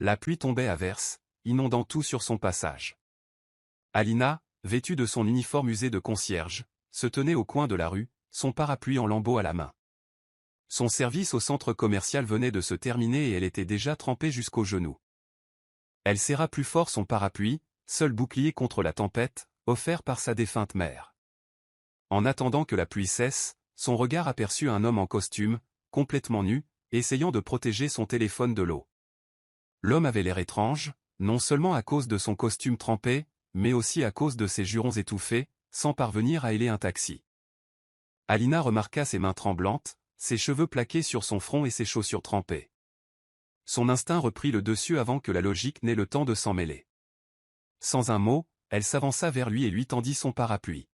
La pluie tombait à verse, inondant tout sur son passage. Alina, vêtue de son uniforme usé de concierge, se tenait au coin de la rue, son parapluie en lambeaux à la main. Son service au centre commercial venait de se terminer et elle était déjà trempée jusqu'aux genoux. Elle serra plus fort son parapluie, seul bouclier contre la tempête, offert par sa défunte mère. En attendant que la pluie cesse, son regard aperçut un homme en costume, complètement nu, essayant de protéger son téléphone de l'eau. L'homme avait l'air étrange, non seulement à cause de son costume trempé, mais aussi à cause de ses jurons étouffés, sans parvenir à héler un taxi. Alina remarqua ses mains tremblantes, ses cheveux plaqués sur son front et ses chaussures trempées. Son instinct reprit le dessus avant que la logique n'ait le temps de s'en mêler. Sans un mot, elle s'avança vers lui et lui tendit son parapluie.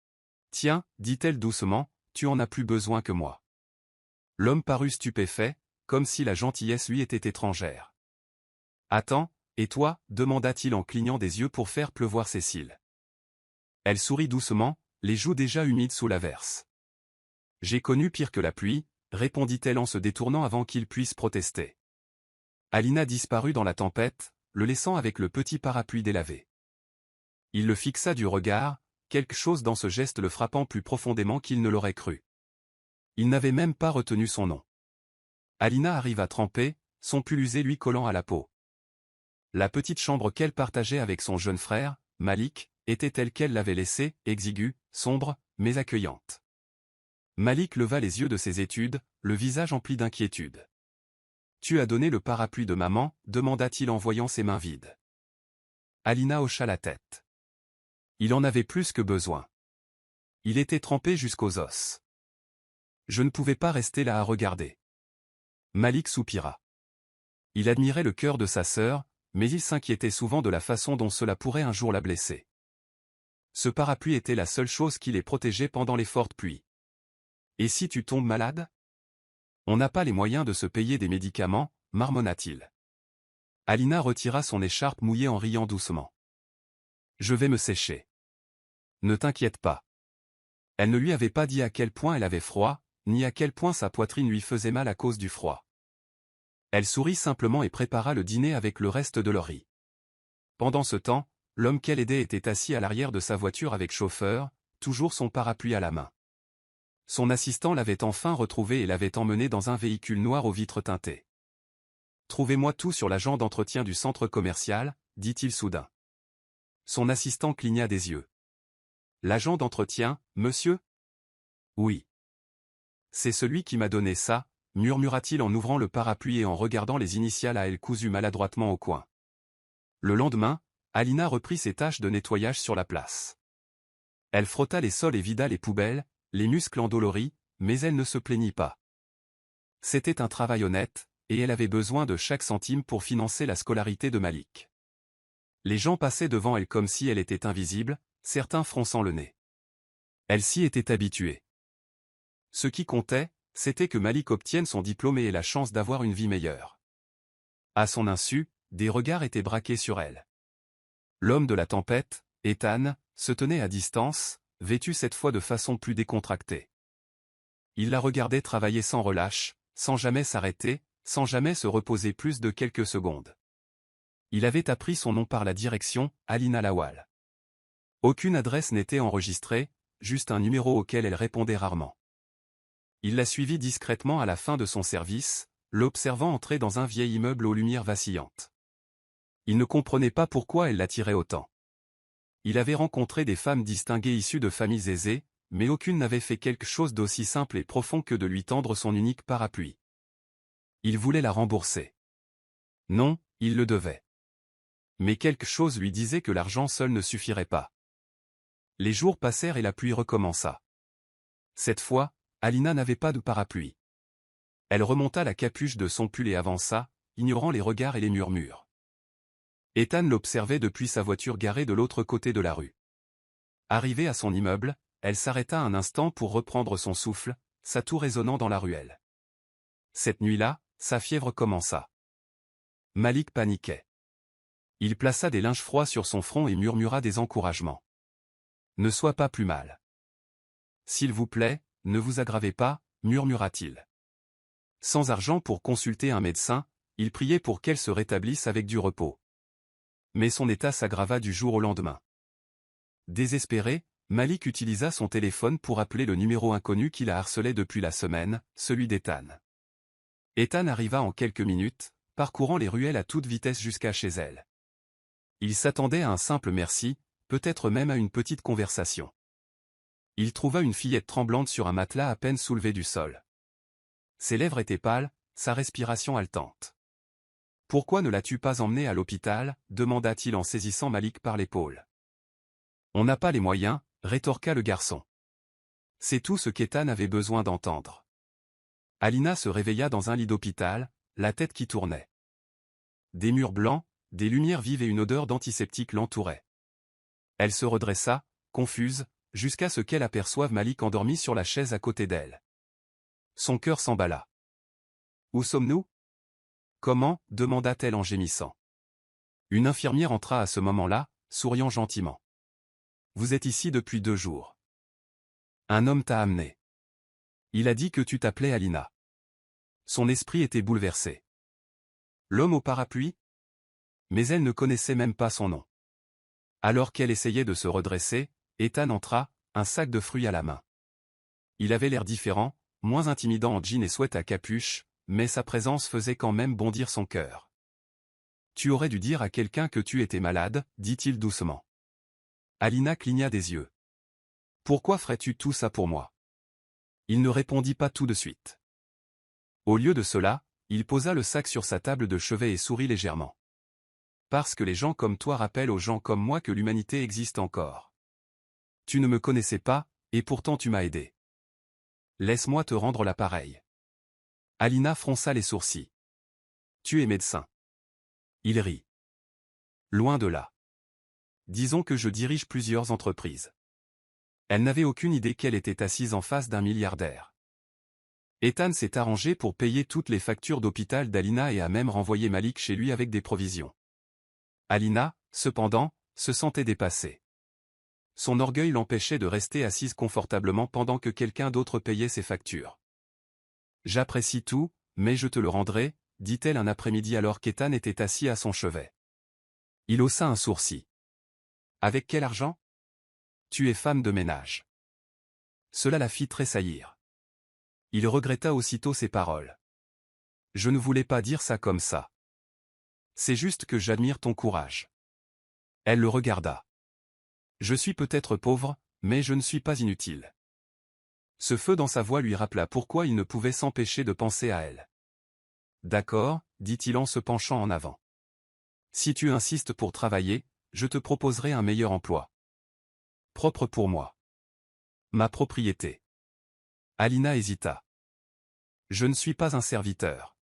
« Tiens, dit-elle doucement, tu en as plus besoin que moi. » L'homme parut stupéfait, comme si la gentillesse lui était étrangère. « Attends, et toi » demanda-t-il en clignant des yeux pour faire pleuvoir ses cils. Elle sourit doucement, les joues déjà humides sous l'averse. « J'ai connu pire que la pluie, » répondit-elle en se détournant avant qu'il puisse protester. Alina disparut dans la tempête, le laissant avec le petit parapluie délavé. Il le fixa du regard, quelque chose dans ce geste le frappant plus profondément qu'il ne l'aurait cru. Il n'avait même pas retenu son nom. Alina arriva trempée, son pull usé lui collant à la peau. La petite chambre qu'elle partageait avec son jeune frère, Malik, était telle qu'elle l'avait laissée, exiguë, sombre, mais accueillante. Malik leva les yeux de ses études, le visage empli d'inquiétude. « Tu as donné le parapluie de maman » demanda-t-il en voyant ses mains vides. Alina hocha la tête. Il en avait plus que besoin. Il était trempé jusqu'aux os. Je ne pouvais pas rester là à regarder. Malik soupira. Il admirait le cœur de sa sœur, mais il s'inquiétait souvent de la façon dont cela pourrait un jour la blesser. Ce parapluie était la seule chose qui les protégeait pendant les fortes pluies. Et si tu tombes malade ? On n'a pas les moyens de se payer des médicaments, marmonna-t-il. Alina retira son écharpe mouillée en riant doucement. Je vais me sécher. Ne t'inquiète pas. Elle ne lui avait pas dit à quel point elle avait froid, ni à quel point sa poitrine lui faisait mal à cause du froid. Elle sourit simplement et prépara le dîner avec le reste de leur riz. Pendant ce temps, l'homme qu'elle aidait était assis à l'arrière de sa voiture avec chauffeur, toujours son parapluie à la main. Son assistant l'avait enfin retrouvé et l'avait emmené dans un véhicule noir aux vitres teintées. « Trouvez-moi tout sur l'agent d'entretien du centre commercial » dit-il soudain. Son assistant cligna des yeux. « L'agent d'entretien, monsieur ? » « Oui. »« C'est celui qui m'a donné ça » murmura-t-il en ouvrant le parapluie et en regardant les initiales à elle cousues maladroitement au coin. Le lendemain, Alina reprit ses tâches de nettoyage sur la place. Elle frotta les sols et vida les poubelles, les muscles endoloris, mais elle ne se plaignit pas. C'était un travail honnête, et elle avait besoin de chaque centime pour financer la scolarité de Malik. Les gens passaient devant elle comme si elle était invisible, certains fronçant le nez. Elle s'y était habituée. Ce qui comptait, c'était que Malik obtienne son diplôme et ait la chance d'avoir une vie meilleure. À son insu, des regards étaient braqués sur elle. L'homme de la tempête, Ethan, se tenait à distance, vêtu cette fois de façon plus décontractée. Il la regardait travailler sans relâche, sans jamais s'arrêter, sans jamais se reposer plus de quelques secondes. Il avait appris son nom par la direction, Alina Lawal. Aucune adresse n'était enregistrée, juste un numéro auquel elle répondait rarement. Il la suivit discrètement à la fin de son service, l'observant entrer dans un vieil immeuble aux lumières vacillantes. Il ne comprenait pas pourquoi elle l'attirait autant. Il avait rencontré des femmes distinguées issues de familles aisées, mais aucune n'avait fait quelque chose d'aussi simple et profond que de lui tendre son unique parapluie. Il voulait la rembourser. Non, il le devait. Mais quelque chose lui disait que l'argent seul ne suffirait pas. Les jours passèrent et la pluie recommença. Cette fois, Alina n'avait pas de parapluie. Elle remonta la capuche de son pull et avança, ignorant les regards et les murmures. Ethan l'observait depuis sa voiture garée de l'autre côté de la rue. Arrivée à son immeuble, elle s'arrêta un instant pour reprendre son souffle, sa toux résonnant dans la ruelle. Cette nuit-là, sa fièvre commença. Malik paniquait. Il plaça des linges froids sur son front et murmura des encouragements. « Ne sois pas plus mal. »« S'il vous plaît, ne vous aggravez pas, » murmura-t-il. Sans argent pour consulter un médecin, il priait pour qu'elle se rétablisse avec du repos. Mais son état s'aggrava du jour au lendemain. Désespéré, Malik utilisa son téléphone pour appeler le numéro inconnu qui la harcelait depuis la semaine, celui d'Ethan. Ethan arriva en quelques minutes, parcourant les ruelles à toute vitesse jusqu'à chez elle. Il s'attendait à un simple merci, peut-être même à une petite conversation. Il trouva une fillette tremblante sur un matelas à peine soulevé du sol. Ses lèvres étaient pâles, sa respiration haletante. « Pourquoi ne l'as-tu pas emmenée à l'hôpital » demanda-t-il en saisissant Malik par l'épaule. « On n'a pas les moyens » rétorqua le garçon. C'est tout ce qu'Ethan avait besoin d'entendre. Alina se réveilla dans un lit d'hôpital, la tête qui tournait. Des murs blancs, des lumières vives et une odeur d'antiseptique l'entouraient. Elle se redressa, confuse, jusqu'à ce qu'elle aperçoive Malik endormi sur la chaise à côté d'elle. Son cœur s'emballa. « Où sommes-nous » ? Comment ? demanda-t-elle en gémissant. Une infirmière entra à ce moment-là, souriant gentiment. Vous êtes ici depuis 2 jours. Un homme t'a amené. Il a dit que tu t'appelais Alina. Son esprit était bouleversé. L'homme au parapluie ? Mais elle ne connaissait même pas son nom. Alors qu'elle essayait de se redresser, Ethan entra, un sac de fruits à la main. Il avait l'air différent, moins intimidant en jean et sweat à capuche, mais sa présence faisait quand même bondir son cœur. « Tu aurais dû dire à quelqu'un que tu étais malade, » dit-il doucement. Alina cligna des yeux. « Pourquoi ferais-tu tout ça pour moi ?» Il ne répondit pas tout de suite. Au lieu de cela, il posa le sac sur sa table de chevet et sourit légèrement. « Parce que les gens comme toi rappellent aux gens comme moi que l'humanité existe encore. Tu ne me connaissais pas, et pourtant tu m'as aidé. Laisse-moi te rendre l'appareil. » Alina fronça les sourcils. « Tu es médecin. » Il rit. « Loin de là. Disons que je dirige plusieurs entreprises. » Elle n'avait aucune idée qu'elle était assise en face d'un milliardaire. Ethan s'est arrangé pour payer toutes les factures d'hôpital d'Alina et a même renvoyé Malik chez lui avec des provisions. Alina, cependant, se sentait dépassée. Son orgueil l'empêchait de rester assise confortablement pendant que quelqu'un d'autre payait ses factures. « J'apprécie tout, mais je te le rendrai, » dit-elle un après-midi alors qu'Ethan était assis à son chevet. Il haussa un sourcil. « Avec quel argent ? Tu es femme de ménage. » Cela la fit tressaillir. Il regretta aussitôt ses paroles. « Je ne voulais pas dire ça comme ça. C'est juste que j'admire ton courage. » Elle le regarda. « Je suis peut-être pauvre, mais je ne suis pas inutile. » Ce feu dans sa voix lui rappela pourquoi il ne pouvait s'empêcher de penser à elle. « D'accord, » dit-il en se penchant en avant. « Si tu insistes pour travailler, je te proposerai un meilleur emploi. Propre pour moi. Ma propriété. » Alina hésita. « Je ne suis pas un serviteur. »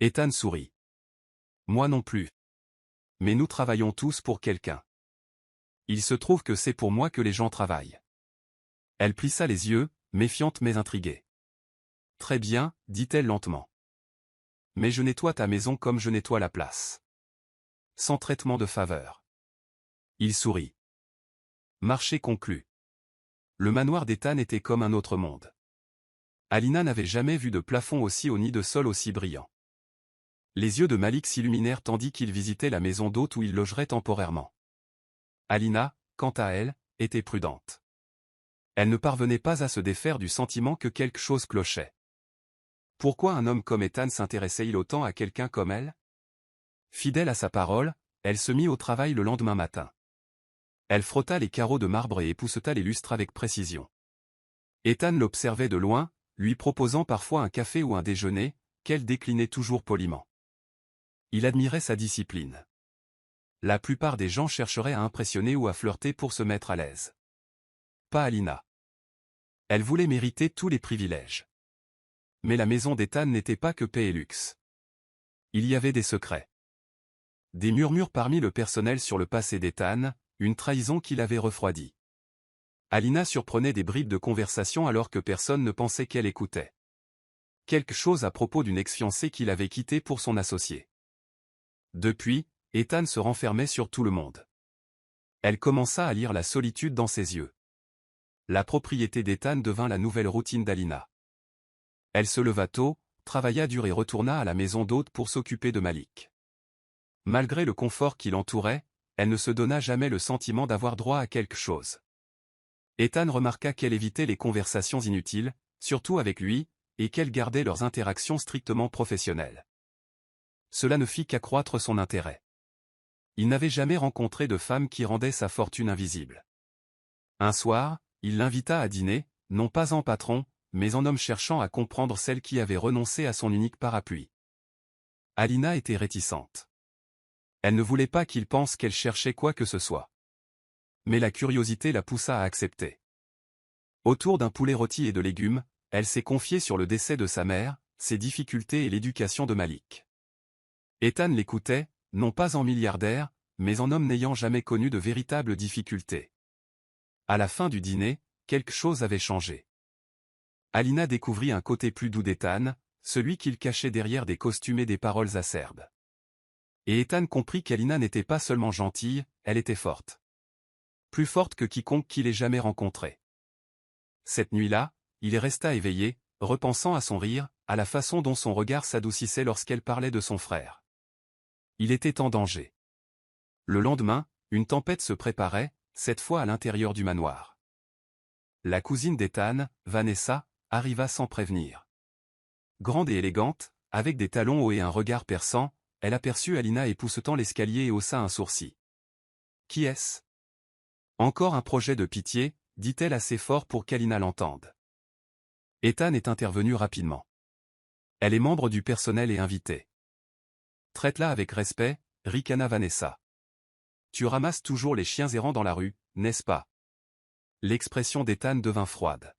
Ethan sourit. « Moi non plus. Mais nous travaillons tous pour quelqu'un. Il se trouve que c'est pour moi que les gens travaillent. » Elle plissa les yeux, méfiante mais intriguée. « Très bien, » dit-elle lentement. « Mais je nettoie ta maison comme je nettoie la place. Sans traitement de faveur. » Il sourit. Marché conclu. Le manoir d'Ethan était comme un autre monde. Alina n'avait jamais vu de plafond aussi haut ni de sol aussi brillant. Les yeux de Malik s'illuminèrent tandis qu'il visitait la maison d'hôte où il logerait temporairement. Alina, quant à elle, était prudente. Elle ne parvenait pas à se défaire du sentiment que quelque chose clochait. Pourquoi un homme comme Ethan s'intéressait-il autant à quelqu'un comme elle ? Fidèle à sa parole, elle se mit au travail le lendemain matin. Elle frotta les carreaux de marbre et épousseta les lustres avec précision. Ethan l'observait de loin, lui proposant parfois un café ou un déjeuner, qu'elle déclinait toujours poliment. Il admirait sa discipline. La plupart des gens chercheraient à impressionner ou à flirter pour se mettre à l'aise. Pas Alina. Elle voulait mériter tous les privilèges. Mais la maison d'Ethan n'était pas que paix et luxe. Il y avait des secrets. Des murmures parmi le personnel sur le passé d'Ethan, une trahison qui l'avait refroidi. Alina surprenait des bribes de conversation alors que personne ne pensait qu'elle écoutait. Quelque chose à propos d'une ex-fiancée qu'il avait quittée pour son associé. Depuis, Ethan se renfermait sur tout le monde. Elle commença à lire la solitude dans ses yeux. La propriété d'Ethan devint la nouvelle routine d'Alina. Elle se leva tôt, travailla dur et retourna à la maison d'hôte pour s'occuper de Malik. Malgré le confort qui l'entourait, elle ne se donna jamais le sentiment d'avoir droit à quelque chose. Ethan remarqua qu'elle évitait les conversations inutiles, surtout avec lui, et qu'elle gardait leurs interactions strictement professionnelles. Cela ne fit qu'accroître son intérêt. Il n'avait jamais rencontré de femme qui rendait sa fortune invisible. Un soir, il l'invita à dîner, non pas en patron, mais en homme cherchant à comprendre celle qui avait renoncé à son unique parapluie. Alina était réticente. Elle ne voulait pas qu'il pense qu'elle cherchait quoi que ce soit. Mais la curiosité la poussa à accepter. Autour d'un poulet rôti et de légumes, elle s'est confiée sur le décès de sa mère, ses difficultés et l'éducation de Malik. Ethan l'écoutait, non pas en milliardaire, mais en homme n'ayant jamais connu de véritables difficultés. À la fin du dîner, quelque chose avait changé. Alina découvrit un côté plus doux d'Ethan, celui qu'il cachait derrière des costumes et des paroles acerbes. Et Ethan comprit qu'Alina n'était pas seulement gentille, elle était forte. Plus forte que quiconque qu'il ait jamais rencontré. Cette nuit-là, il resta éveillé, repensant à son rire, à la façon dont son regard s'adoucissait lorsqu'elle parlait de son frère. Il était en danger. Le lendemain, une tempête se préparait, cette fois à l'intérieur du manoir. La cousine d'Ethan, Vanessa, arriva sans prévenir. Grande et élégante, avec des talons hauts et un regard perçant, elle aperçut Alina époussetant l'escalier et haussa un sourcil. « Qui est-ce » ? Encore un projet de pitié, dit-elle assez fort pour qu'Alina l'entende. Ethan est intervenu rapidement. Elle est membre du personnel et invitée. Traite-la avec respect, ricana Vanessa. Tu ramasses toujours les chiens errants dans la rue, n'est-ce pas? L'expression d'Ethan devint froide.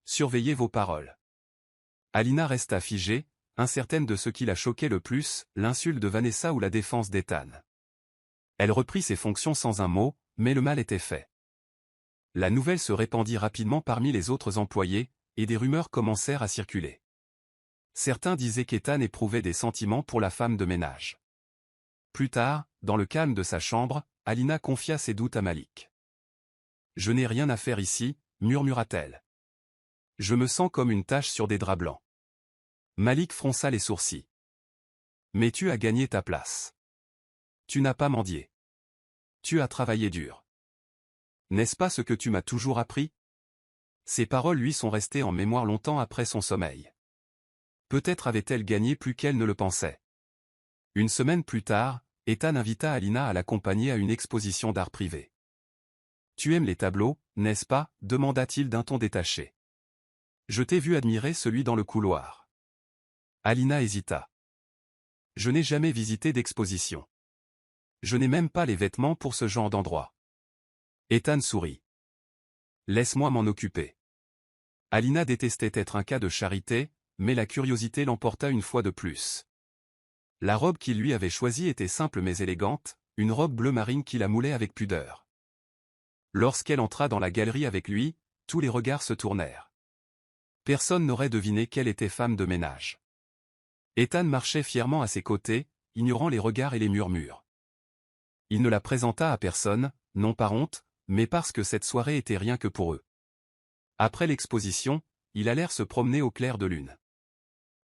Surveillez vos paroles. Alina resta figée, incertaine de ce qui la choquait le plus, l'insulte de Vanessa ou la défense d'Ethan. Elle reprit ses fonctions sans un mot, mais le mal était fait. La nouvelle se répandit rapidement parmi les autres employés, et des rumeurs commencèrent à circuler. Certains disaient qu'Ethan éprouvait des sentiments pour la femme de ménage. Plus tard, dans le calme de sa chambre, Alina confia ses doutes à Malik. « Je n'ai rien à faire ici, murmura-t-elle. Je me sens comme une tache sur des draps blancs. » Malik fronça les sourcils. « Mais tu as gagné ta place. Tu n'as pas mendié. Tu as travaillé dur. N'est-ce pas ce que tu m'as toujours appris ?» Ces paroles lui sont restées en mémoire longtemps après son sommeil. Peut-être avait-elle gagné plus qu'elle ne le pensait. Une semaine plus tard, Ethan invita Alina à l'accompagner à une exposition d'art privé. « Tu aimes les tableaux, n'est-ce pas » demanda-t-il d'un ton détaché. « Je t'ai vu admirer celui dans le couloir. » Alina hésita. « Je n'ai jamais visité d'exposition. Je n'ai même pas les vêtements pour ce genre d'endroit. » Ethan sourit. « Laisse-moi m'en occuper. » Alina détestait être un cas de charité, mais la curiosité l'emporta une fois de plus. La robe qu'il lui avait choisie était simple mais élégante, une robe bleu marine qui la moulait avec pudeur. Lorsqu'elle entra dans la galerie avec lui, tous les regards se tournèrent. Personne n'aurait deviné qu'elle était femme de ménage. Ethan marchait fièrement à ses côtés, ignorant les regards et les murmures. Il ne la présenta à personne, non par honte, mais parce que cette soirée était rien que pour eux. Après l'exposition, ils allèrent se promener au clair de lune.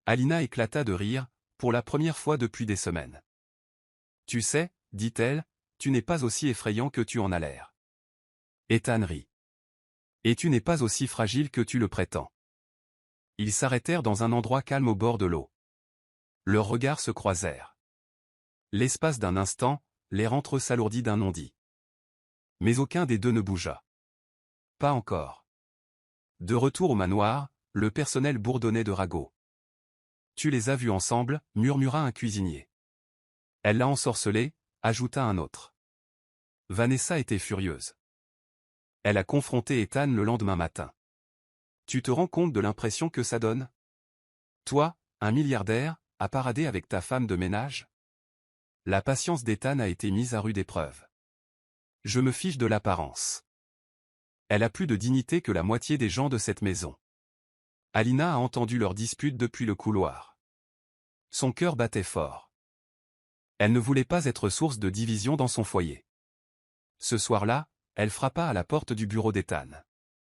Alina éclata de rire, pour la première fois depuis des semaines. « Tu sais, dit-elle, tu n'es pas aussi effrayant que tu en as l'air. » Ethan rit. « Et tu n'es pas aussi fragile que tu le prétends. » Ils s'arrêtèrent dans un endroit calme au bord de l'eau. Leurs regards se croisèrent. L'espace d'un instant, l'air entre eux s'alourdit d'un non-dit. Mais aucun des deux ne bougea. Pas encore. De retour au manoir, le personnel bourdonnait de ragots. « Tu les as vus ensemble » murmura un cuisinier. « Elle l'a ensorcelé » ajouta un autre. Vanessa était furieuse. Elle a confronté Ethan le lendemain matin. « Tu te rends compte de l'impression que ça donne? Toi, un milliardaire, à parader avec ta femme de ménage ?» La patience d'Ethan a été mise à rude épreuve. « Je me fiche de l'apparence. Elle a plus de dignité que la moitié des gens de cette maison. » Alina a entendu leur dispute depuis le couloir. Son cœur battait fort. Elle ne voulait pas être source de division dans son foyer. Ce soir-là, elle frappa à la porte du bureau d'Ethan.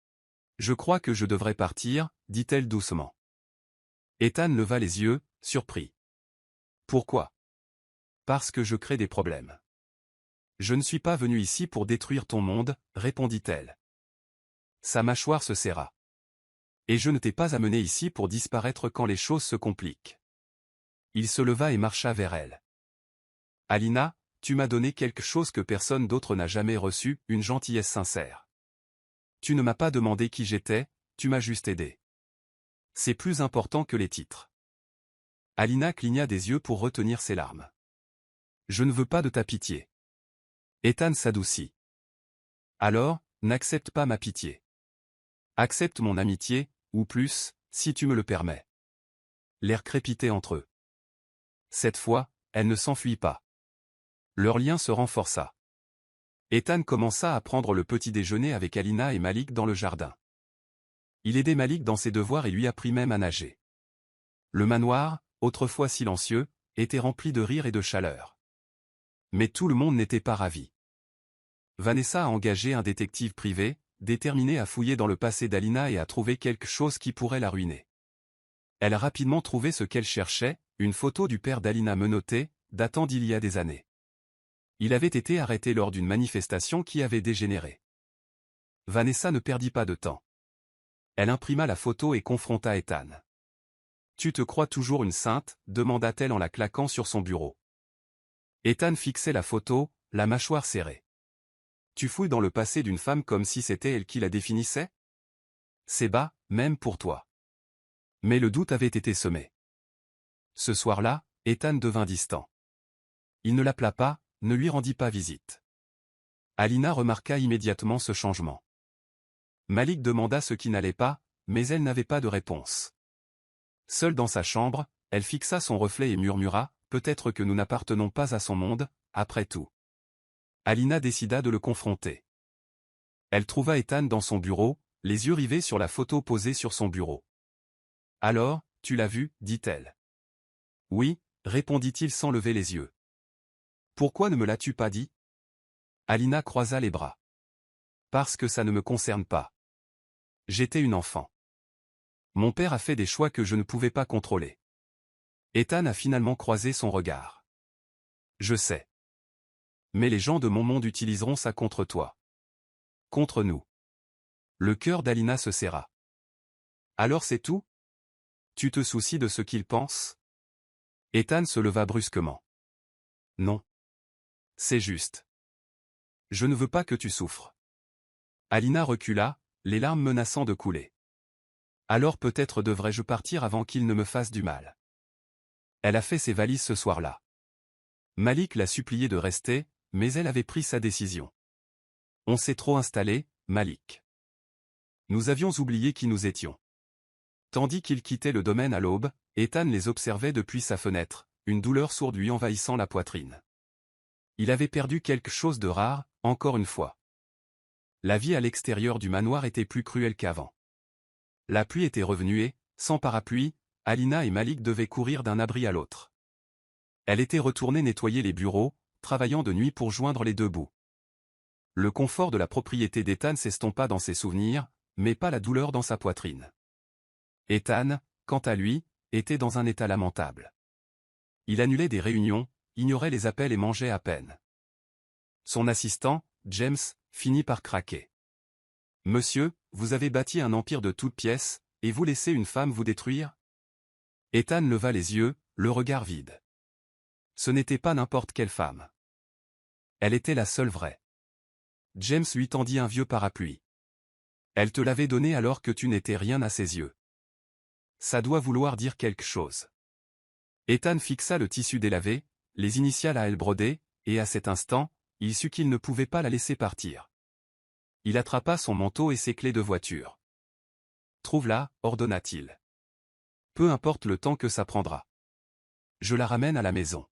« Je crois que je devrais partir » dit-elle doucement. Ethan leva les yeux, surpris. Pourquoi? Parce que je crée des problèmes. Je ne suis pas venu ici pour détruire ton monde, répondit-elle. Sa mâchoire se serra. Et je ne t'ai pas amené ici pour disparaître quand les choses se compliquent. Il se leva et marcha vers elle. Alina, tu m'as donné quelque chose que personne d'autre n'a jamais reçu, une gentillesse sincère. Tu ne m'as pas demandé qui j'étais, tu m'as juste aidé. C'est plus important que les titres. Alina cligna des yeux pour retenir ses larmes. Je ne veux pas de ta pitié. Ethan s'adoucit. Alors, n'accepte pas ma pitié. Accepte mon amitié, ou plus, si tu me le permets. L'air crépitait entre eux. Cette fois, elle ne s'enfuit pas. Leur lien se renforça. Ethan commença à prendre le petit déjeuner avec Alina et Malik dans le jardin. Il aidait Malik dans ses devoirs et lui apprit même à nager. Le manoir, autrefois silencieux, était rempli de rire et de chaleur. Mais tout le monde n'était pas ravi. Vanessa a engagé un détective privé, déterminé à fouiller dans le passé d'Alina et à trouver quelque chose qui pourrait la ruiner. Elle a rapidement trouvé ce qu'elle cherchait, une photo du père d'Alina menottée, datant d'il y a des années. Il avait été arrêté lors d'une manifestation qui avait dégénéré. Vanessa ne perdit pas de temps. Elle imprima la photo et confronta Ethan. « Tu te crois toujours une sainte ?» demanda-t-elle en la claquant sur son bureau. Ethan fixait la photo, la mâchoire serrée. « Tu fouilles dans le passé d'une femme comme si c'était elle qui la définissait ? C'est bas, même pour toi. » Mais le doute avait été semé. Ce soir-là, Ethan devint distant. Il ne l'appela pas, ne lui rendit pas visite. Alina remarqua immédiatement ce changement. Malik demanda ce qui n'allait pas, mais elle n'avait pas de réponse. Seule dans sa chambre, elle fixa son reflet et murmura, « Peut-être que nous n'appartenons pas à son monde, après tout. » Alina décida de le confronter. Elle trouva Ethan dans son bureau, les yeux rivés sur la photo posée sur son bureau. « Alors, tu l'as vu ?» dit-elle. « Oui », répondit-il sans lever les yeux. « Pourquoi ne me l'as-tu pas dit ?» Alina croisa les bras. « Parce que ça ne me concerne pas. J'étais une enfant. Mon père a fait des choix que je ne pouvais pas contrôler. » Ethan a finalement croisé son regard. « Je sais. Mais les gens de mon monde utiliseront ça contre toi. Contre nous. » Le cœur d'Alina se serra. « Alors c'est tout ? Tu te soucies de ce qu'ils pensent ? » Ethan se leva brusquement. « Non. C'est juste. Je ne veux pas que tu souffres. » Alina recula, les larmes menaçant de couler. « Alors peut-être devrais-je partir avant qu'il ne me fasse du mal. » Elle a fait ses valises ce soir-là. Malik l'a supplié de rester, mais elle avait pris sa décision. On s'est trop installé, Malik. Nous avions oublié qui nous étions. Tandis qu'il quittait le domaine à l'aube, Ethan les observait depuis sa fenêtre, une douleur sourde lui envahissant la poitrine. Il avait perdu quelque chose de rare, encore une fois. La vie à l'extérieur du manoir était plus cruelle qu'avant. La pluie était revenue et, sans parapluie, Alina et Malik devaient courir d'un abri à l'autre. Elle était retournée nettoyer les bureaux, travaillant de nuit pour joindre les deux bouts. Le confort de la propriété d'Ethan s'estompa dans ses souvenirs, mais pas la douleur dans sa poitrine. Ethan, quant à lui, était dans un état lamentable. Il annulait des réunions, ignorait les appels et mangeait à peine. Son assistant, James, finit par craquer. « Monsieur, vous avez bâti un empire de toutes pièces, et vous laissez une femme vous détruire ?» Ethan leva les yeux, le regard vide. Ce n'était pas n'importe quelle femme. Elle était la seule vraie. James lui tendit un vieux parapluie. Elle te l'avait donné alors que tu n'étais rien à ses yeux. Ça doit vouloir dire quelque chose. Ethan fixa le tissu délavé, les initiales à elle brodées, et à cet instant, il sut qu'il ne pouvait pas la laisser partir. Il attrapa son manteau et ses clés de voiture. « Trouve-la, ordonna-t-il. Peu importe le temps que ça prendra. Je la ramène à la maison. »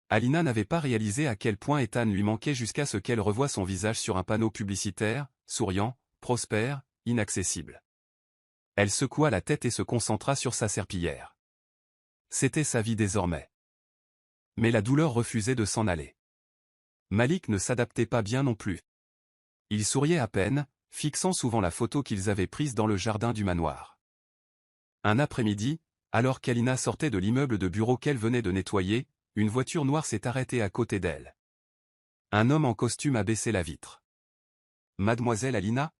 Alina n'avait pas réalisé à quel point Ethan lui manquait jusqu'à ce qu'elle revoie son visage sur un panneau publicitaire, souriant, prospère, inaccessible. Elle secoua la tête et se concentra sur sa serpillière. C'était sa vie désormais. Mais la douleur refusait de s'en aller. Malik ne s'adaptait pas bien non plus. Il souriait à peine, fixant souvent la photo qu'ils avaient prise dans le jardin du manoir. Un après-midi, Alors qu'Alina sortait de l'immeuble de bureau qu'elle venait de nettoyer, une voiture noire s'est arrêtée à côté d'elle. Un homme en costume a baissé la vitre. « Mademoiselle Alina ?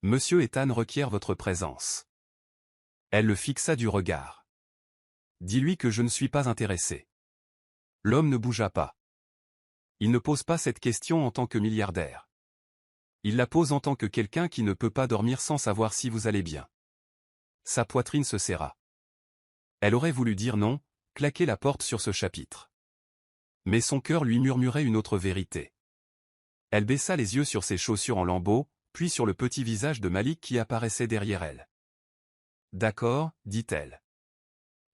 Monsieur Ethan requiert votre présence. » Elle le fixa du regard. « Dis-lui que je ne suis pas intéressé. » L'homme ne bougea pas. Il ne pose pas cette question en tant que milliardaire. Il la pose en tant que quelqu'un qui ne peut pas dormir sans savoir si vous allez bien. Sa poitrine se serra. Elle aurait voulu dire non, claquer la porte sur ce chapitre. Mais son cœur lui murmurait une autre vérité. Elle baissa les yeux sur ses chaussures en lambeaux, puis sur le petit visage de Malik qui apparaissait derrière elle. « D'accord, dit-elle.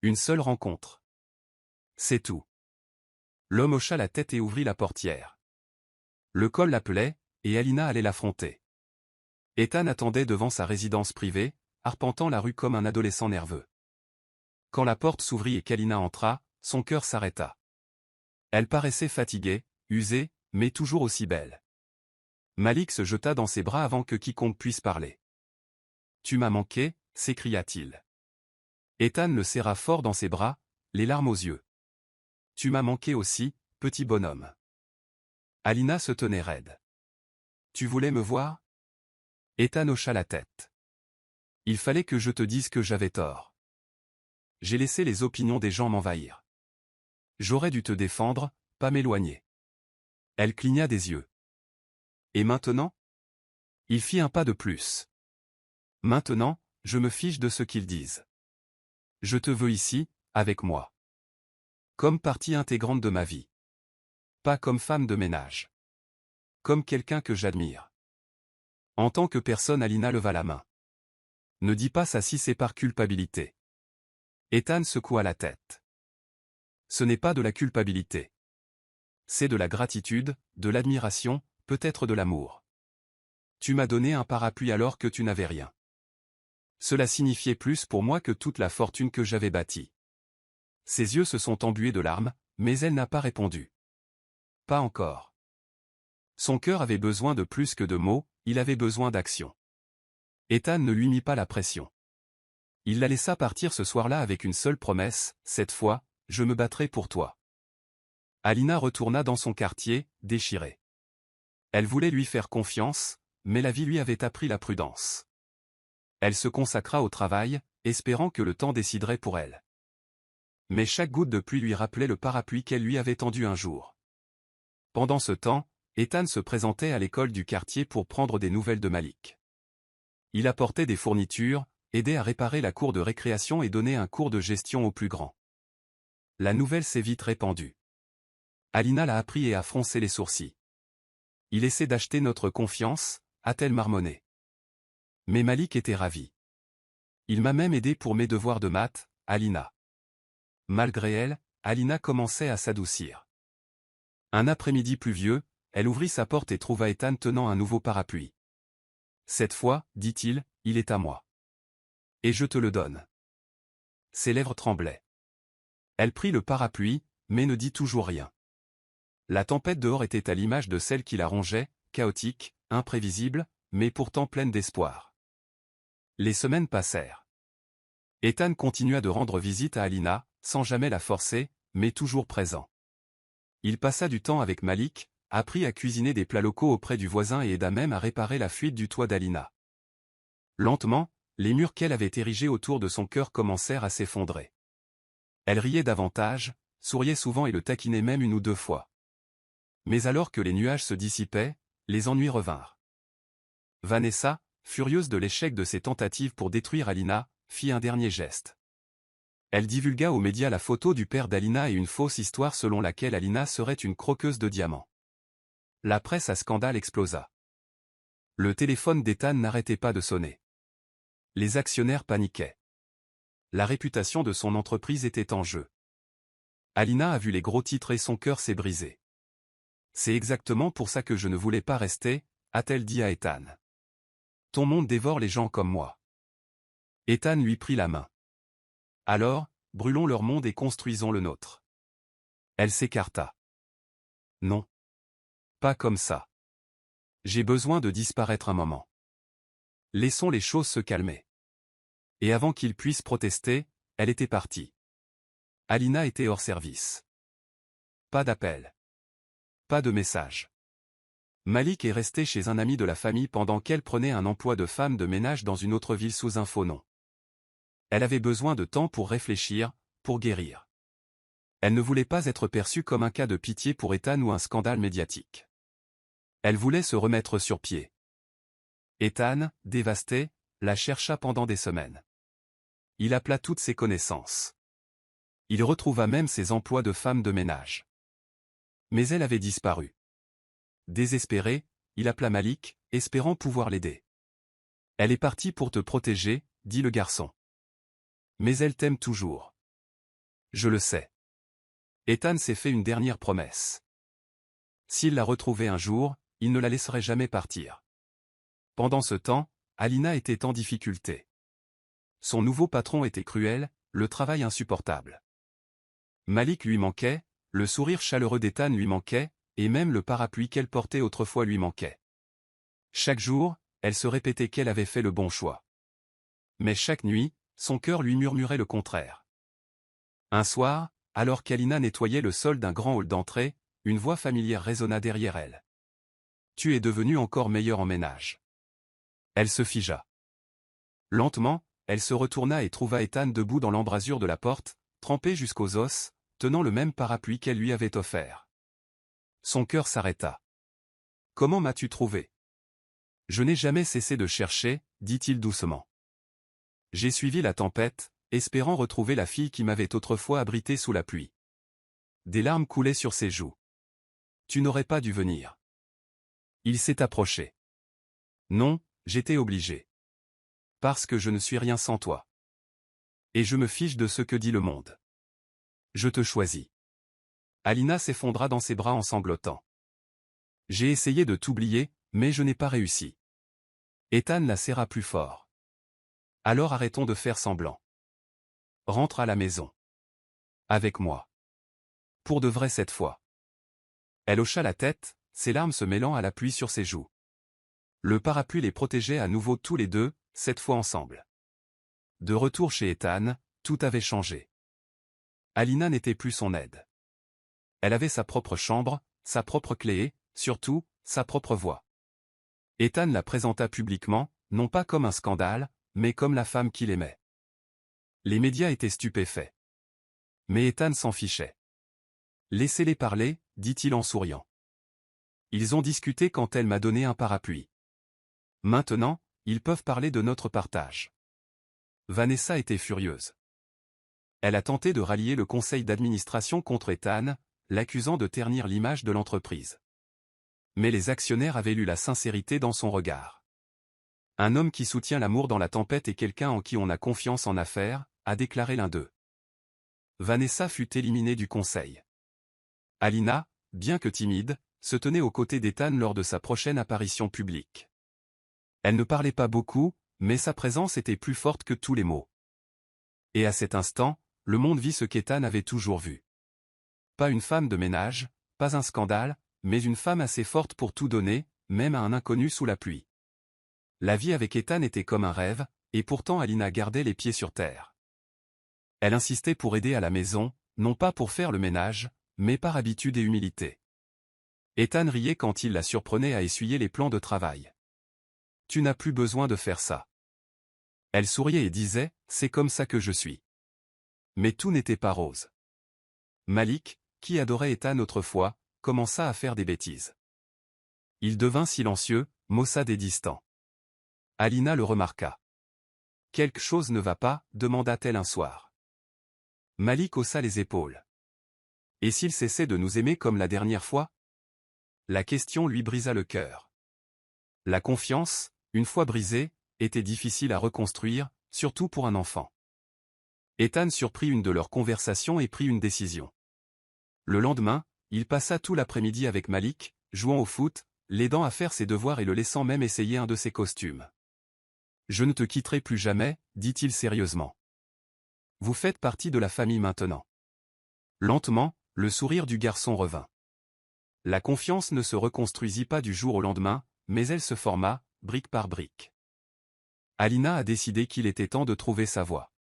Une seule rencontre. C'est tout. » L'homme hocha la tête et ouvrit la portière. Le col l'appelait, et Alina allait l'affronter. Ethan attendait devant sa résidence privée, arpentant la rue comme un adolescent nerveux. Quand la porte s'ouvrit et qu'Alina entra, son cœur s'arrêta. Elle paraissait fatiguée, usée, mais toujours aussi belle. Malik se jeta dans ses bras avant que quiconque puisse parler. « Tu m'as manqué » s'écria-t-il. Ethan le serra fort dans ses bras, les larmes aux yeux. « Tu m'as manqué aussi, petit bonhomme. » Alina se tenait raide. « Tu voulais me voir ?» Ethan hocha la tête. « Il fallait que je te dise que j'avais tort. J'ai laissé les opinions des gens m'envahir. J'aurais dû te défendre, pas m'éloigner. » Elle cligna des yeux. « Et maintenant ?» Il fit un pas de plus. « Maintenant, je me fiche de ce qu'ils disent. Je te veux ici, avec moi. Comme partie intégrante de ma vie. Pas comme femme de ménage. Comme quelqu'un que j'admire. » En tant que personne, Alina leva la main. « Ne dis pas ça si c'est par culpabilité. » Ethan secoua la tête. « Ce n'est pas de la culpabilité. C'est de la gratitude, de l'admiration, peut-être de l'amour. Tu m'as donné un parapluie alors que tu n'avais rien. Cela signifiait plus pour moi que toute la fortune que j'avais bâtie. » Ses yeux se sont embués de larmes, mais elle n'a pas répondu. Pas encore. Son cœur avait besoin de plus que de mots, il avait besoin d'action. Ethan ne lui mit pas la pression. Il la laissa partir ce soir-là avec une seule promesse, cette fois, je me battrai pour toi. Alina retourna dans son quartier, déchirée. Elle voulait lui faire confiance, mais la vie lui avait appris la prudence. Elle se consacra au travail, espérant que le temps déciderait pour elle. Mais chaque goutte de pluie lui rappelait le parapluie qu'elle lui avait tendu un jour. Pendant ce temps, Ethan se présentait à l'école du quartier pour prendre des nouvelles de Malik. Il apportait des fournitures, aidait à réparer la cour de récréation et donnait un cours de gestion aux plus grands. La nouvelle s'est vite répandue. Alina l'a appris et a froncé les sourcils. « Il essaie d'acheter notre confiance » a-t-elle marmonné. Mais Malik était ravi. « Il m'a même aidé pour mes devoirs de maths, Alina. » Malgré elle, Alina commençait à s'adoucir. Un après-midi pluvieux, elle ouvrit sa porte et trouva Ethan tenant un nouveau parapluie. « Cette fois, dit-il, il est à moi. Et je te le donne. » Ses lèvres tremblaient. Elle prit le parapluie, mais ne dit toujours rien. La tempête dehors était à l'image de celle qui la rongeait, chaotique, imprévisible, mais pourtant pleine d'espoir. Les semaines passèrent. Ethan continua de rendre visite à Alina, sans jamais la forcer, mais toujours présent. Il passa du temps avec Malik, apprit à cuisiner des plats locaux auprès du voisin et aida même à réparer la fuite du toit d'Alina. Lentement, les murs qu'elle avait érigés autour de son cœur commencèrent à s'effondrer. Elle riait davantage, souriait souvent et le taquinait même une ou deux fois. Mais alors que les nuages se dissipaient, les ennuis revinrent. Vanessa, furieuse de l'échec de ses tentatives pour détruire Alina, fit un dernier geste. Elle divulgua aux médias la photo du père d'Alina et une fausse histoire selon laquelle Alina serait une croqueuse de diamants. La presse à scandale explosa. Le téléphone d'Ethan n'arrêtait pas de sonner. Les actionnaires paniquaient. La réputation de son entreprise était en jeu. Alina a vu les gros titres et son cœur s'est brisé. « C'est exactement pour ça que je ne voulais pas rester », a-t-elle dit à Ethan. « Ton monde dévore les gens comme moi. » Ethan lui prit la main. « Alors, brûlons leur monde et construisons le nôtre. » Elle s'écarta. « Non. Pas comme ça. J'ai besoin de disparaître un moment. Laissons les choses se calmer. » Et avant qu'il puisse protester, elle était partie. Alina était hors service. Pas d'appel. Pas de message. Malik est resté chez un ami de la famille pendant qu'elle prenait un emploi de femme de ménage dans une autre ville sous un faux nom. Elle avait besoin de temps pour réfléchir, pour guérir. Elle ne voulait pas être perçue comme un cas de pitié pour Ethan ou un scandale médiatique. Elle voulait se remettre sur pied. Ethan, dévasté, la chercha pendant des semaines. Il appela toutes ses connaissances. Il retrouva même ses emplois de femme de ménage. Mais elle avait disparu. Désespéré, il appela Malik, espérant pouvoir l'aider. « Elle est partie pour te protéger », dit le garçon. « Mais elle t'aime toujours. »« Je le sais. » Ethan s'est fait une dernière promesse. S'il la retrouvait un jour, il ne la laisserait jamais partir. Pendant ce temps, Alina était en difficulté. Son nouveau patron était cruel, le travail insupportable. Malik lui manquait, le sourire chaleureux d'Ethan lui manquait, et même le parapluie qu'elle portait autrefois lui manquait. Chaque jour, elle se répétait qu'elle avait fait le bon choix. Mais chaque nuit, son cœur lui murmurait le contraire. Un soir, alors qu'Alina nettoyait le sol d'un grand hall d'entrée, une voix familière résonna derrière elle. « Tu es devenue encore meilleure en ménage. » Elle se figea. Lentement, elle se retourna et trouva Ethan debout dans l'embrasure de la porte, trempé jusqu'aux os, tenant le même parapluie qu'elle lui avait offert. Son cœur s'arrêta. « Comment m'as-tu trouvé ? » « Je n'ai jamais cessé de chercher, » dit-il doucement. « J'ai suivi la tempête, espérant retrouver la fille qui m'avait autrefois abrité sous la pluie. » Des larmes coulaient sur ses joues. « Tu n'aurais pas dû venir. » Il s'est approché. « Non, j'étais obligé. Parce que je ne suis rien sans toi. Et je me fiche de ce que dit le monde. Je te choisis. » Alina s'effondra dans ses bras en sanglotant. « J'ai essayé de t'oublier, mais je n'ai pas réussi. » Ethan la serra plus fort. « Alors arrêtons de faire semblant. Rentre à la maison. Avec moi. Pour de vrai cette fois. » Elle hocha la tête, ses larmes se mêlant à la pluie sur ses joues. Le parapluie les protégeait à nouveau tous les deux, cette fois ensemble. De retour chez Ethan, tout avait changé. Alina n'était plus son aide. Elle avait sa propre chambre, sa propre clé et, surtout, sa propre voix. Ethan la présenta publiquement, non pas comme un scandale, mais comme la femme qu'il aimait. Les médias étaient stupéfaits. Mais Ethan s'en fichait. « Laissez-les parler, » dit-il en souriant. Ils ont discuté quand elle m'a donné un parapluie. Maintenant, ils peuvent parler de notre partage. Vanessa était furieuse. Elle a tenté de rallier le conseil d'administration contre Ethan, l'accusant de ternir l'image de l'entreprise. Mais les actionnaires avaient lu la sincérité dans son regard. Un homme qui soutient l'amour dans la tempête est quelqu'un en qui on a confiance en affaires, a déclaré l'un d'eux. Vanessa fut éliminée du conseil. Alina, bien que timide, se tenait aux côtés d'Ethan lors de sa prochaine apparition publique. Elle ne parlait pas beaucoup, mais sa présence était plus forte que tous les mots. Et à cet instant, le monde vit ce qu'Ethan avait toujours vu. Pas une femme de ménage, pas un scandale, mais une femme assez forte pour tout donner, même à un inconnu sous la pluie. La vie avec Ethan était comme un rêve, et pourtant Alina gardait les pieds sur terre. Elle insistait pour aider à la maison, non pas pour faire le ménage, mais par habitude et humilité. Ethan riait quand il la surprenait à essuyer les plans de travail. « Tu n'as plus besoin de faire ça. » Elle souriait et disait, « C'est comme ça que je suis. » Mais tout n'était pas rose. Malik, qui adorait Ethan autrefois, commença à faire des bêtises. Il devint silencieux, maussade et distant. Alina le remarqua. « Quelque chose ne va pas » demanda-t-elle un soir. Malik haussa les épaules. « Et s'il cessait de nous aimer comme la dernière fois ?» La question lui brisa le cœur. La confiance, une fois brisée, était difficile à reconstruire, surtout pour un enfant. Ethan surprit une de leurs conversations et prit une décision. Le lendemain, il passa tout l'après-midi avec Malik, jouant au foot, l'aidant à faire ses devoirs et le laissant même essayer un de ses costumes. « Je ne te quitterai plus jamais, » dit-il sérieusement. « Vous faites partie de la famille maintenant. » Lentement, le sourire du garçon revint. La confiance ne se reconstruisit pas du jour au lendemain, mais elle se forma, brique par brique. Alina a décidé qu'il était temps de trouver sa voie.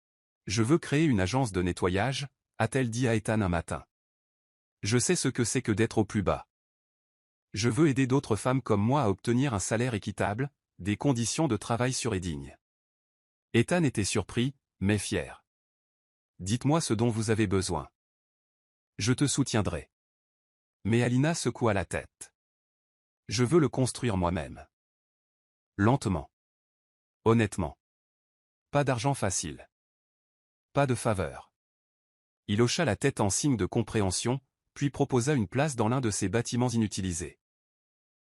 « Je veux créer une agence de nettoyage, a-t-elle dit à Ethan un matin. Je sais ce que c'est que d'être au plus bas. Je veux aider d'autres femmes comme moi à obtenir un salaire équitable, des conditions de travail sûres et dignes. Ethan était surpris, mais fier. Dites-moi ce dont vous avez besoin. Je te soutiendrai. Mais Alina secoua la tête. Je veux le construire moi-même. Lentement. Honnêtement. Pas d'argent facile. Pas de faveur. Il hocha la tête en signe de compréhension, puis proposa une place dans l'un de ses bâtiments inutilisés.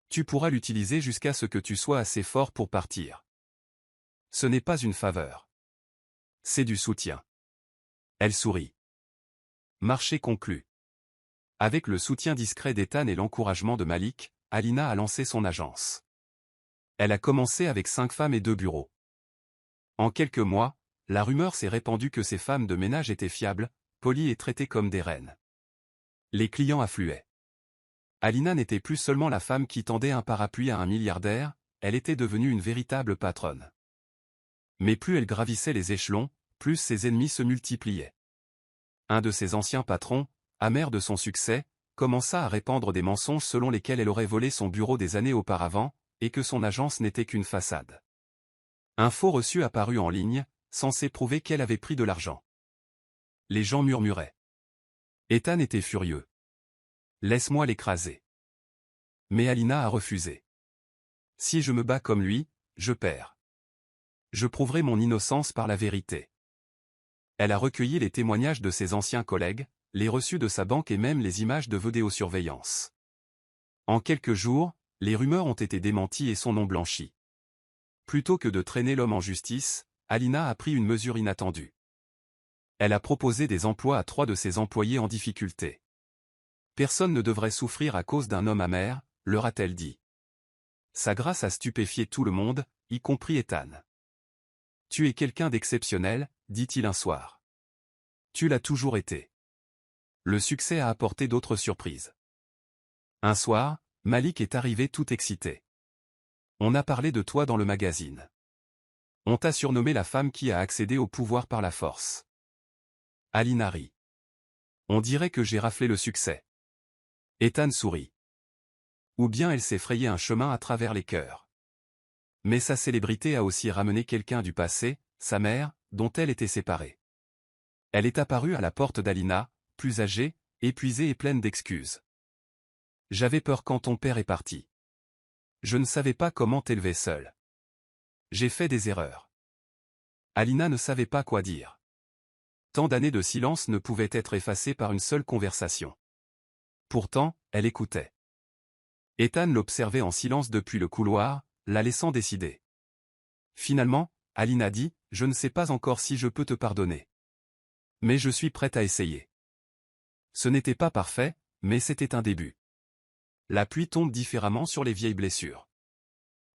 Tu pourras l'utiliser jusqu'à ce que tu sois assez fort pour partir. Ce n'est pas une faveur. C'est du soutien. Elle sourit. Marché conclu. Avec le soutien discret d'Ethan et l'encouragement de Malik, Alina a lancé son agence. Elle a commencé avec 5 femmes et 2 bureaux. En quelques mois, la rumeur s'est répandue que ces femmes de ménage étaient fiables, polies et traitées comme des reines. Les clients affluaient. Alina n'était plus seulement la femme qui tendait un parapluie à un milliardaire, elle était devenue une véritable patronne. Mais plus elle gravissait les échelons, plus ses ennemis se multipliaient. Un de ses anciens patrons, amer de son succès, commença à répandre des mensonges selon lesquels elle aurait volé son bureau des années auparavant, et que son agence n'était qu'une façade. Un faux reçu apparut en ligne, censé prouver qu'elle avait pris de l'argent. Les gens murmuraient. Ethan était furieux. Laisse-moi l'écraser. Mais Alina a refusé. Si je me bats comme lui, je perds. Je prouverai mon innocence par la vérité. Elle a recueilli les témoignages de ses anciens collègues, les reçus de sa banque et même les images de vidéosurveillance. En quelques jours, les rumeurs ont été démenties et son nom blanchi. Plutôt que de traîner l'homme en justice, Alina a pris une mesure inattendue. Elle a proposé des emplois à 3 de ses employés en difficulté. Personne ne devrait souffrir à cause d'un homme amer, leur a-t-elle dit. Sa grâce a stupéfié tout le monde, y compris Ethan. Tu es quelqu'un d'exceptionnel, dit-il un soir. Tu l'as toujours été. Le succès a apporté d'autres surprises. Un soir, Malik est arrivé tout excité. On a parlé de toi dans le magazine. On t'a surnommé la femme qui a accédé au pouvoir par la force. Alina rit. On dirait que j'ai raflé le succès. Ethan sourit. Ou bien elle s'est frayé un chemin à travers les cœurs. Mais sa célébrité a aussi ramené quelqu'un du passé, sa mère, dont elle était séparée. Elle est apparue à la porte d'Alina, plus âgée, épuisée et pleine d'excuses. J'avais peur quand ton père est parti. Je ne savais pas comment t'élever seule. J'ai fait des erreurs. Alina ne savait pas quoi dire. Tant d'années de silence ne pouvaient être effacées par une seule conversation. Pourtant, elle écoutait. Ethan l'observait en silence depuis le couloir, la laissant décider. Finalement, Alina dit, « Je ne sais pas encore si je peux te pardonner. Mais je suis prête à essayer. » Ce n'était pas parfait, mais c'était un début. La pluie tombe différemment sur les vieilles blessures.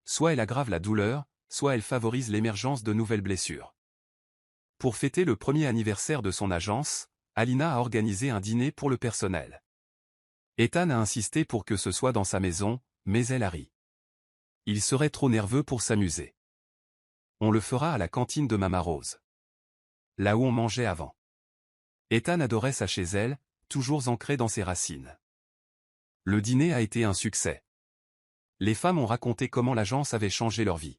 Soit elle aggrave la douleur, soit elle favorise l'émergence de nouvelles blessures. Pour fêter le premier anniversaire de son agence, Alina a organisé un dîner pour le personnel. Ethan a insisté pour que ce soit dans sa maison, mais elle a ri. Il serait trop nerveux pour s'amuser. On le fera à la cantine de Mama Rose. Là où on mangeait avant. Ethan adorait ça chez elle, toujours ancré dans ses racines. Le dîner a été un succès. Les femmes ont raconté comment l'agence avait changé leur vie.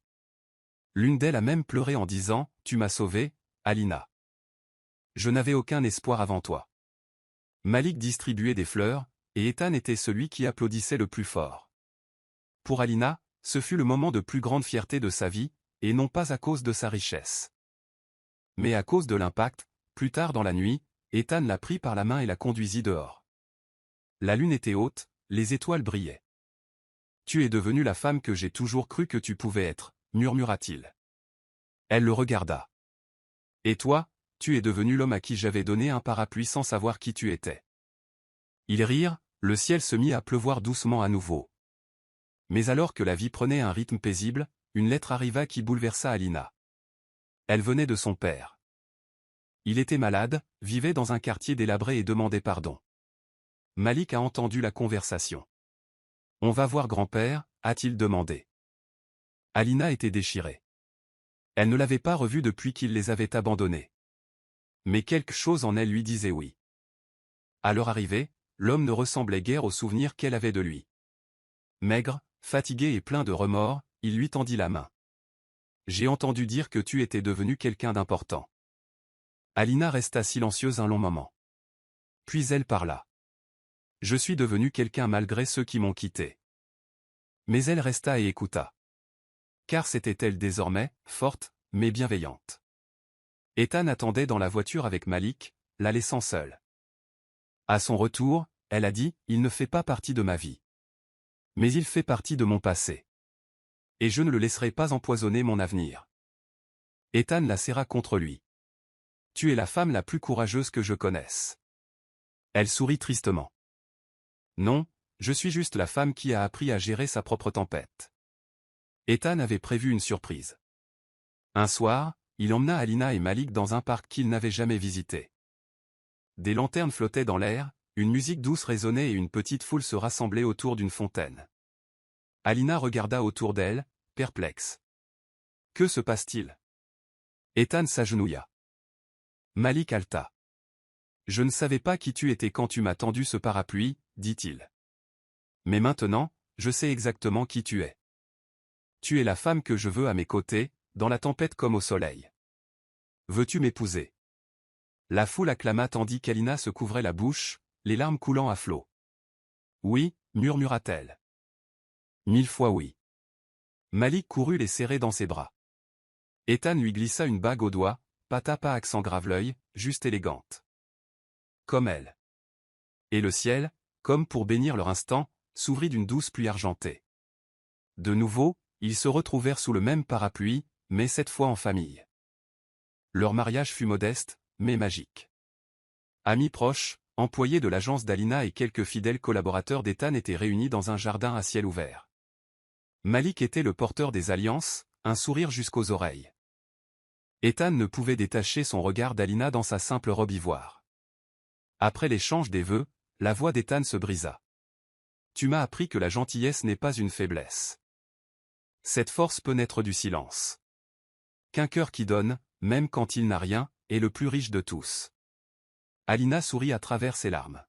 L'une d'elles a même pleuré en disant « Tu m'as sauvé, Alina. Je n'avais aucun espoir avant toi. » Malik distribuait des fleurs, et Ethan était celui qui applaudissait le plus fort. Pour Alina, ce fut le moment de plus grande fierté de sa vie, et non pas à cause de sa richesse. Mais à cause de l'impact, plus tard dans la nuit, Ethan la prit par la main et la conduisit dehors. La lune était haute, les étoiles brillaient. « Tu es devenue la femme que j'ai toujours cru que tu pouvais être, » murmura-t-il. Elle le regarda. « Et toi, tu es devenu l'homme à qui j'avais donné un parapluie sans savoir qui tu étais. » Ils rirent, le ciel se mit à pleuvoir doucement à nouveau. Mais alors que la vie prenait un rythme paisible, une lettre arriva qui bouleversa Alina. Elle venait de son père. Il était malade, vivait dans un quartier délabré et demandait pardon. Malik a entendu la conversation. « On va voir grand-père » a-t-il demandé. Alina était déchirée. Elle ne l'avait pas revu depuis qu'il les avait abandonnés. Mais quelque chose en elle lui disait oui. À leur arrivée, l'homme ne ressemblait guère au souvenir qu'elle avait de lui. Maigre, fatigué et plein de remords, il lui tendit la main. « J'ai entendu dire que tu étais devenu quelqu'un d'important. » Alina resta silencieuse un long moment. Puis elle parla. « Je suis devenu quelqu'un malgré ceux qui m'ont quitté. » Mais elle resta et écouta. Car c'était elle désormais, forte, mais bienveillante. Ethan attendait dans la voiture avec Malik, la laissant seule. À son retour, elle a dit « Il ne fait pas partie de ma vie. Mais il fait partie de mon passé. Et je ne le laisserai pas empoisonner mon avenir. » Ethan la serra contre lui. « Tu es la femme la plus courageuse que je connaisse. » Elle sourit tristement. « Non, je suis juste la femme qui a appris à gérer sa propre tempête. » Ethan avait prévu une surprise. Un soir, il emmena Alina et Malik dans un parc qu'ils n'avaient jamais visité. Des lanternes flottaient dans l'air, une musique douce résonnait et une petite foule se rassemblait autour d'une fontaine. Alina regarda autour d'elle, perplexe. Que se passe-t-il? Ethan s'agenouilla. Malik haleta. Je ne savais pas qui tu étais quand tu m'as tendu ce parapluie, dit-il. Mais maintenant, je sais exactement qui tu es. Tu es la femme que je veux à mes côtés, dans la tempête comme au soleil. Veux-tu m'épouser? La foule acclama tandis qu'Alina se couvrait la bouche, les larmes coulant à flots. Oui, murmura-t-elle. 1000 fois oui. Malik courut les serrer dans ses bras. Ethan lui glissa une bague au doigt, pas accent grave-l'œil, juste élégante. Comme elle. Et le ciel, comme pour bénir leur instant, s'ouvrit d'une douce pluie argentée. De nouveau, ils se retrouvèrent sous le même parapluie, mais cette fois en famille. Leur mariage fut modeste, mais magique. Amis proches, employés de l'agence d'Alina et quelques fidèles collaborateurs d'Ethan étaient réunis dans un jardin à ciel ouvert. Malik était le porteur des alliances, un sourire jusqu'aux oreilles. Ethan ne pouvait détacher son regard d'Alina dans sa simple robe ivoire. Après l'échange des vœux, la voix d'Ethan se brisa. « Tu m'as appris que la gentillesse n'est pas une faiblesse. Cette force peut naître du silence. Qu'un cœur qui donne, même quand il n'a rien, est le plus riche de tous. » Alina sourit à travers ses larmes.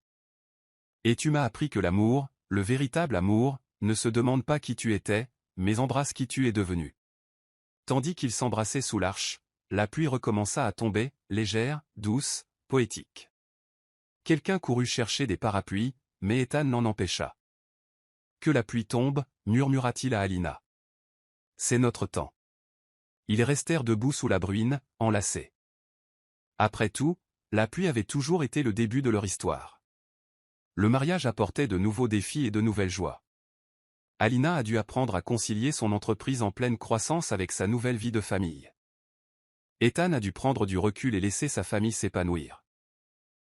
« Et tu m'as appris que l'amour, le véritable amour, ne se demande pas qui tu étais, mais embrasse qui tu es devenu. » Tandis qu'ils s'embrassaient sous l'arche, la pluie recommença à tomber, légère, douce, poétique. Quelqu'un courut chercher des parapluies, mais Ethan l'en empêcha. « Que la pluie tombe, murmura-t-il à Alina. C'est notre temps. » Ils restèrent debout sous la bruine, enlacés. Après tout, la pluie avait toujours été le début de leur histoire. Le mariage apportait de nouveaux défis et de nouvelles joies. Alina a dû apprendre à concilier son entreprise en pleine croissance avec sa nouvelle vie de famille. Ethan a dû prendre du recul et laisser sa famille s'épanouir.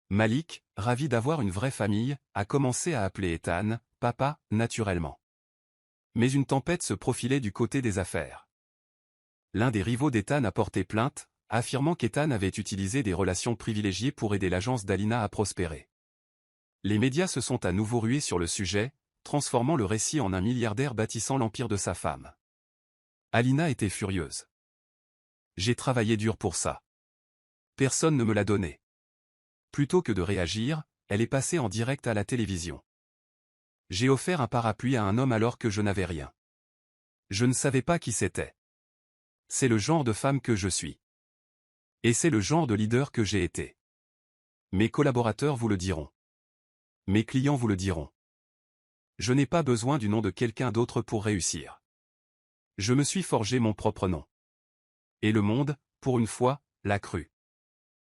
Malik, ravi d'avoir une vraie famille, a commencé à appeler Ethan « papa » naturellement. Mais une tempête se profilait du côté des affaires. L'un des rivaux d'Ethan a porté plainte, affirmant qu'Ethan avait utilisé des relations privilégiées pour aider l'agence d'Alina à prospérer. Les médias se sont à nouveau rués sur le sujet, transformant le récit en un milliardaire bâtissant l'empire de sa femme. Alina était furieuse. « J'ai travaillé dur pour ça. Personne ne me l'a donné. » Plutôt que de réagir, elle est passée en direct à la télévision. « J'ai offert un parapluie à un homme alors que je n'avais rien. Je ne savais pas qui c'était. C'est le genre de femme que je suis. Et c'est le genre de leader que j'ai été. Mes collaborateurs vous le diront. Mes clients vous le diront. Je n'ai pas besoin du nom de quelqu'un d'autre pour réussir. Je me suis forgé mon propre nom. Et le monde, pour une fois, l'a cru. »